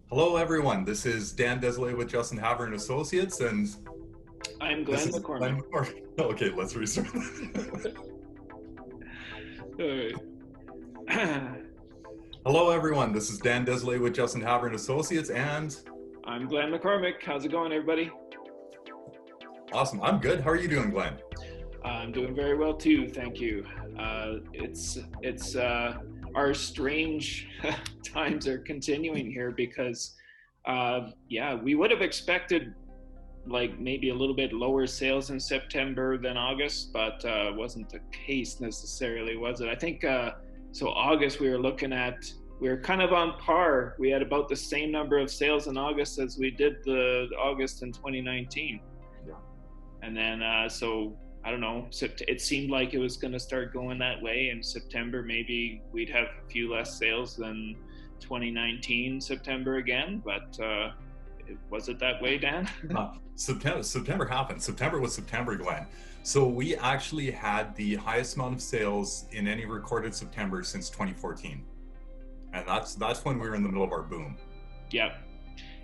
Hello, everyone. This is Dan Desolé with Justin Haver and Associates, and I'm this Glenn is McCormick. Glenn McCormick. Okay, let's restart. Alright. Hello, everyone. This is Dan Desolé with Justin Haver and Associates, and I'm Glenn McCormick. How's it going, everybody? awesome. I'm good. How are you doing, Glenn? I'm doing very well too, thank you. It's our strange times are continuing here because, yeah, we would have expected like maybe a little bit lower sales in September than August, but wasn't the case necessarily, was it? I think so. August we were kind of on par. We had about the same number of sales in August as we did the August in 2019, Yeah. and then so I don't know. It seemed like it was going to start going that way in September. Maybe we'd have a few less sales than 2019 September again, but was it that way, Dan? September happened. September was September, Glenn. So we actually had the highest amount of sales in any recorded September since 2014, and that's when we were in the middle of our boom. Yep.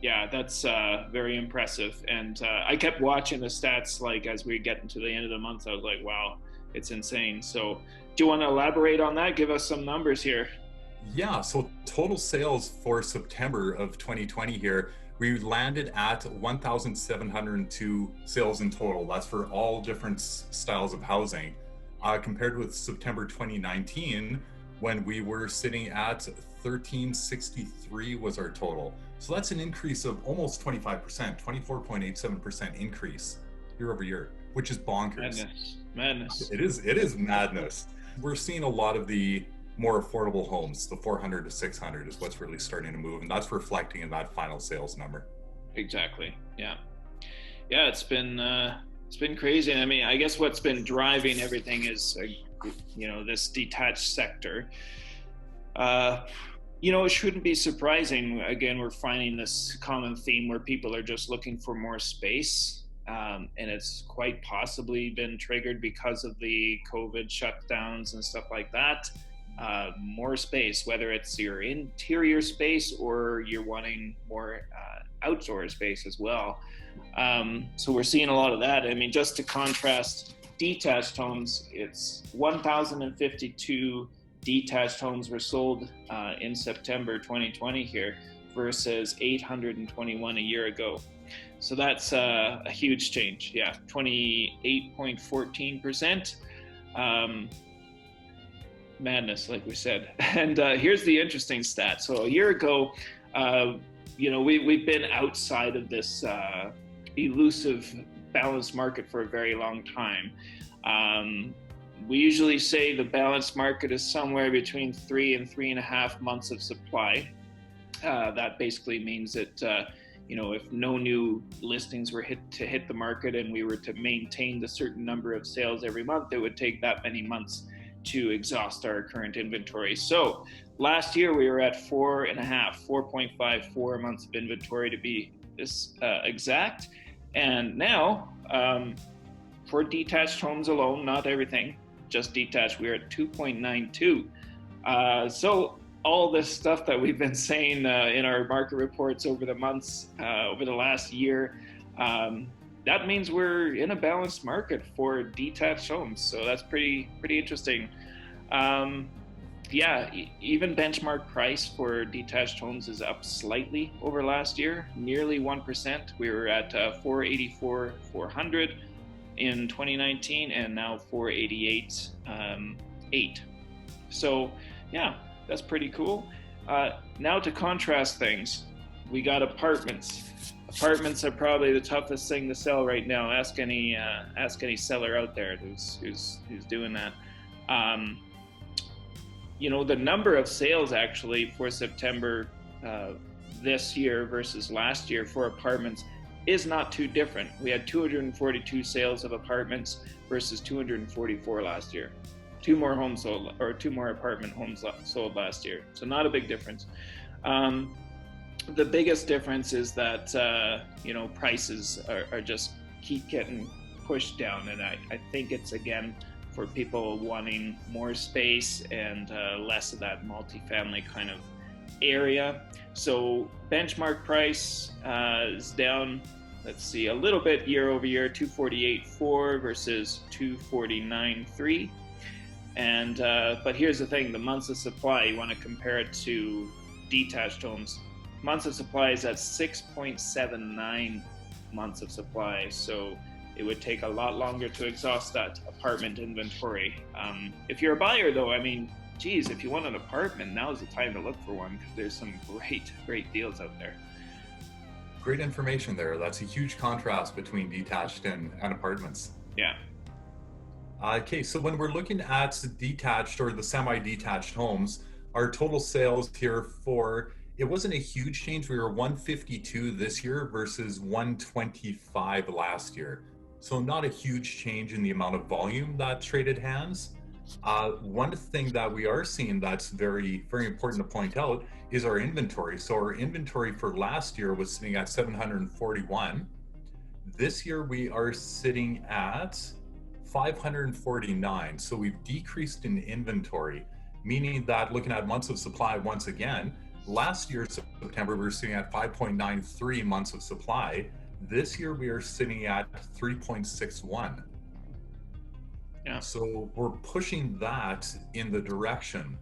Yeah, that's very impressive. And I kept watching the stats like as we get into the end of the month. I was like, wow, it's insane. So, do you want to elaborate on that? Give us some numbers here. Yeah, so total sales for September of 2020 here, we landed at 1,702 sales in total. That's for all different styles of housing, compared with September 2019, when we were sitting at 1,363 was our total. So that's an increase of almost 25%, 24.87% increase year over year, which is bonkers. Madness, madness. It is madness. We're seeing a lot of the more affordable homes, the 400 to 600 is what's really starting to move, and that's reflecting in that final sales number. Exactly. Yeah. Yeah. It's been crazy. I mean, I guess what's been driving everything is this detached sector. Uh, it shouldn't be surprising. Again, we're finding this common theme where people are just looking for more space. And it's quite possibly been triggered because of the COVID shutdowns and stuff like that. More space, whether it's your interior space or you're wanting more outdoor space as well. So we're seeing a lot of that. I mean, just to contrast detached homes, it's 1,052 detached homes were sold in September 2020 here versus 821 a year ago. So that's a huge change. Yeah, 28.14%. Madness, like we said. And here's the interesting stat. So a year ago, we've been outside of this elusive balanced market for a very long time. We usually say the balanced market is somewhere between 3 and 3.5 months of supply. That basically means that if no new listings were hit the market and we were to maintain the certain number of sales every month, it would take that many months to exhaust our current inventory. So last year we were at 4.54 months of inventory to be exact. And now for detached homes alone, not everything, just detached, we're at 2.92. So all this stuff that we've been saying in our market reports over the months, over the last year, that means we're in a balanced market for detached homes. So that's pretty interesting. Even benchmark price for detached homes is up slightly over last year, nearly 1%. We were at 484,400 in 2019, and now 488,800. So yeah, that's pretty cool. Now to contrast things, we got apartments. Apartments are probably the toughest thing to sell right now. Ask any seller out there who's doing that. The number of sales actually for September this year versus last year for apartments is not too different. We had 242 sales of apartments versus 244 last year. Two more apartment homes sold last year. So not a big difference. The biggest difference is that prices are just keep getting pushed down, and I think it's again for people wanting more space and less of that multifamily kind of area. So benchmark price is down, let's see, a little bit year over year, 248.4 versus 249.3. And but here's the thing: the months of supply, you want to compare it to detached homes. Months of supply is at 6.79 months of supply. So it would take a lot longer to exhaust that apartment inventory. If you're a buyer, though, I mean, geez, if you want an apartment, now's the time to look for one, because there's some great deals out there. Great information there. That's a huge contrast between detached and apartments. Yeah. Okay, so when we're looking at detached or the semi-detached homes, our total sales here it wasn't a huge change. We were 152 this year versus 125 last year. So not a huge change in the amount of volume that traded hands. One thing that we are seeing that's very, very important to point out is our inventory. So our inventory for last year was sitting at 741. This year we are sitting at 549. So we've decreased in inventory, meaning that looking at months of supply once again, last year, September, we were sitting at 5.93 months of supply. This year we are sitting at 3.61. Yeah. So we're pushing that in the direction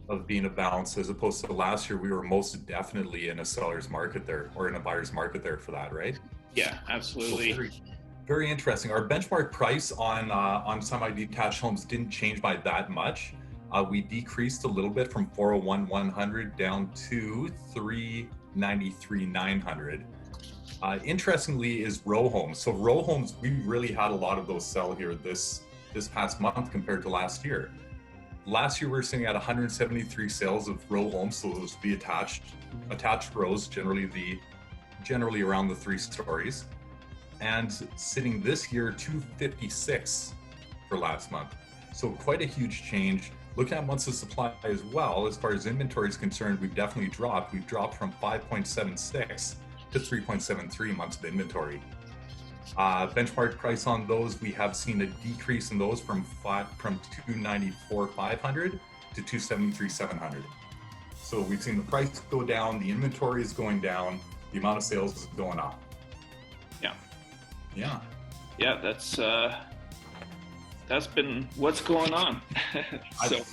of being a balance, as opposed to last year we were most definitely in a seller's market there, or in a buyer's market there for that, right? Yeah, absolutely. So very interesting. Our benchmark price on semi-detached homes didn't change by that much. We decreased a little bit from 401,100 down to 393,900. Interestingly is row homes. So row homes, we really had a lot of those sell here this past month compared to last year. Last year we were sitting at 173 sales of row homes, so those would be attached rows, generally around the 3 stories. And sitting this year 256 for last month. So quite a huge change. Looking at months of supply as well, as far as inventory is concerned, we've definitely dropped. We've dropped from 5.76 to 3.73 months of inventory. Benchmark price on those, we have seen a decrease in those from 294,500 to 273,700. So we've seen the price go down, the inventory is going down, the amount of sales is going up. Yeah, that's been what's going on. So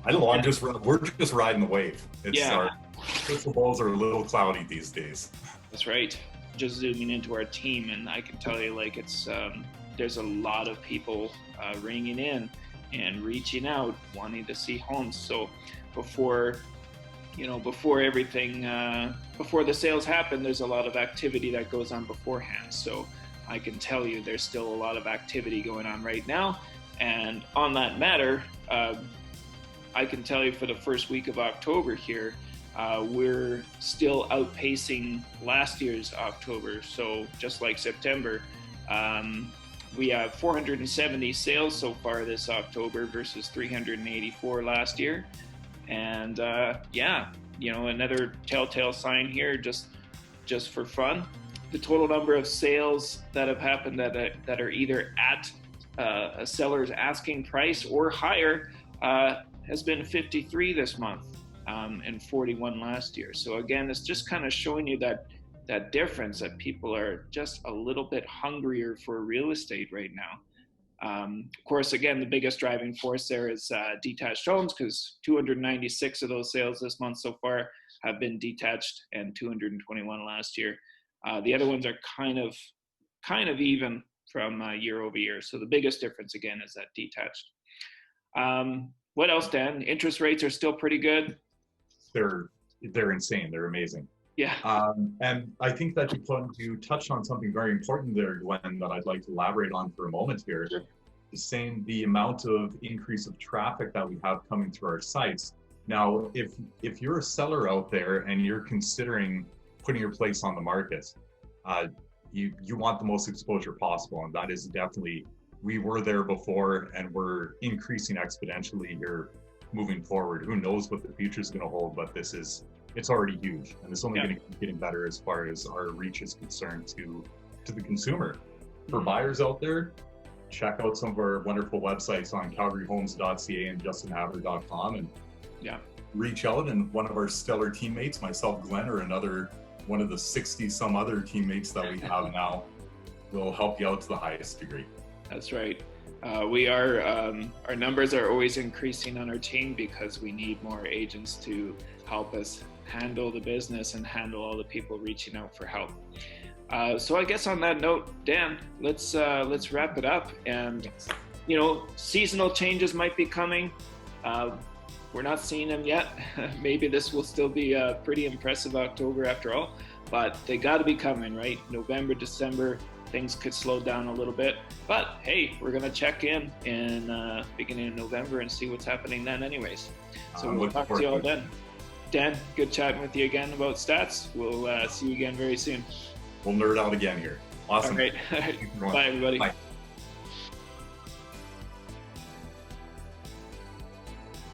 I don't know. We're just riding the wave. Our crystal balls are a little cloudy these days. That's right. Just zooming into our team, and I can tell you, like, it's there's a lot of people ringing in and reaching out, wanting to see homes. So before everything, before the sales happen, there's a lot of activity that goes on beforehand. So I can tell you there's still a lot of activity going on right now. And on that matter, I can tell you for the first week of October here, we're still outpacing last year's October. So just like September, we have 470 sales so far this October versus 384 last year. And another telltale sign here, just for fun. The total number of sales that have happened that are either at a seller's asking price or higher has been 53 this month and 41 last year. So again, it's just kind of showing you that difference, that people are just a little bit hungrier for real estate right now. Of course, again, the biggest driving force there is detached homes, because 296 of those sales this month so far have been detached, and 221 last year. The other ones are kind of even from year over year. So the biggest difference again is that detached. What else, Dan? Interest rates are still pretty good. They're insane. They're amazing. Yeah. And I think that you touched on something very important there, Glenn, that I'd like to elaborate on for a moment here. Sure. Saying the amount of increase of traffic that we have coming through our sites. Now, if you're a seller out there and you're considering putting your place on the market, you want the most exposure possible, and that is definitely, we were there before and we're increasing exponentially here moving forward. Who knows what the future is going to hold, but it's already huge, and it's only going to keep getting better as far as our reach is concerned to the consumer. For buyers out there, check out some of our wonderful websites on calgaryhomes.ca and justinhaver.com, and reach out, and one of our stellar teammates, myself, Glenn, or another one of the 60 some other teammates that we have now, will help you out to the highest degree. That's right. Our numbers are always increasing on our team because we need more agents to help us handle the business and handle all the people reaching out for help. So I guess on that note, Dan, let's wrap it up. And seasonal changes might be coming. We're not seeing them yet. Maybe this will still be a pretty impressive October after all, but they got to be coming, right? November, December, things could slow down a little bit. But hey, we're going to check in beginning of November and see what's happening then anyways. So we'll talk to you all then. Dan, good chatting with you again about stats. We'll see you again very soon. We'll nerd out again here. Awesome. All right. Bye, everybody. Bye.